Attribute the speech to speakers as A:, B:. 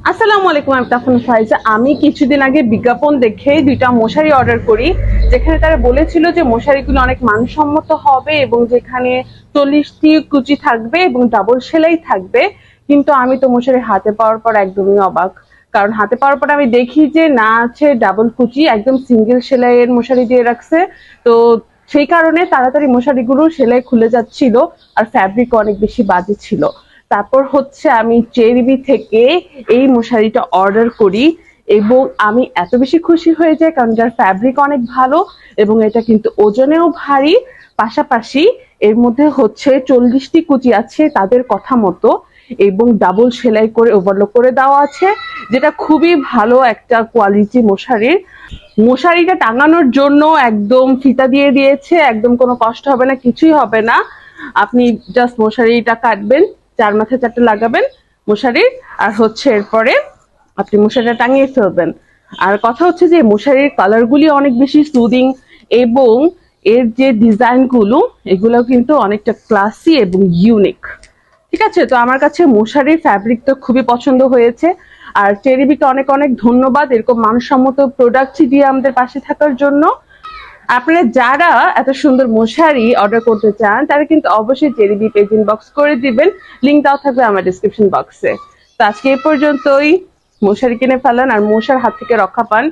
A: আসসালামু আলাইকুম, আমি তাফান ফাইজা। আমি কিছুদিন আগে বিজ্ঞাপন দেখে দুইটা মশারি অর্ডার করি, যেখানে তারা বলেছিল যে মশারিগুলো অনেক মানসম্মত হবে এবং যেখানে 40টি কুচি থাকবে এবং ডাবল সেলাই থাকবে। কিন্তু আমি তো মশারি হাতে পাওয়ার পর একদমই অবাক। কারণ হাতে পাওয়ার পর আমি দেখি যে না আছে ডাবল কুচি, একদম সিঙ্গেল সেলাইয়ের মশারি দিয়ে রাখছে। তো সেই কারণে তাড়াতাড়ি মশারিগুলো সেলাই খুলে যাচ্ছিল, আর ফ্যাব্রিক অনেক বেশি বাজে ছিল। তারপর হচ্ছে আমি চেরিবি থেকে এই মশারিটা অর্ডার করি এবং আমি এত বেশি খুশি হয়ে যাই কারণ যার ফ্যাব্রিক অনেক ভালো এবং এটা কিন্তু ওজনেও ভারী। পাশাপাশি এর মধ্যে হচ্ছে 40টি কুচি আছে তাদের কথা মতো, এবং ডাবল সেলাই করে ওভারলক করে দেওয়া আছে, যেটা খুবই ভালো একটা কোয়ালিটি মশারির। মশারিটা টাঙানোর জন্য একদম ফিতা দিয়ে দিয়েছে, একদম কোনো কষ্ট হবে না, কিছুই হবে না। আপনি জাস্ট মশারিটা কাটবেন, চার মাথায় চারটে লাগাবেন মশারির, আর হচ্ছে এরপরে আপনি মশারিটা টাঙিয়ে ফেলবেন। আর কথা হচ্ছে যে মশারির কালারগুলি অনেক বেশি সুদিং, এবং এর যে ডিজাইনগুলো এগুলো কিন্তু অনেকটা ক্লাসি এবং ইউনিক। ঠিক আছে, তো আমার কাছে মশারির ফ্যাব্রিক তো খুবই পছন্দ হয়েছে। আর চেরিবিকে অনেক অনেক ধন্যবাদ এরকম মানসম্মত প্রোডাক্ট দিয়ে আমাদের পাশে থাকার জন্য। আপনারা যারা এত সুন্দর মশারি অর্ডার করতে চান তারা কিন্তু অবশ্যই চেরিবি পেজ ইনবক্স করে দিবেন, লিংক দেওয়া থাকবে আমার ডিসক্রিপশন বক্সে। তো আজকে এই পর্যন্তই। মশারি কিনে ফেলান আর মশার হাত থেকে রক্ষা পান।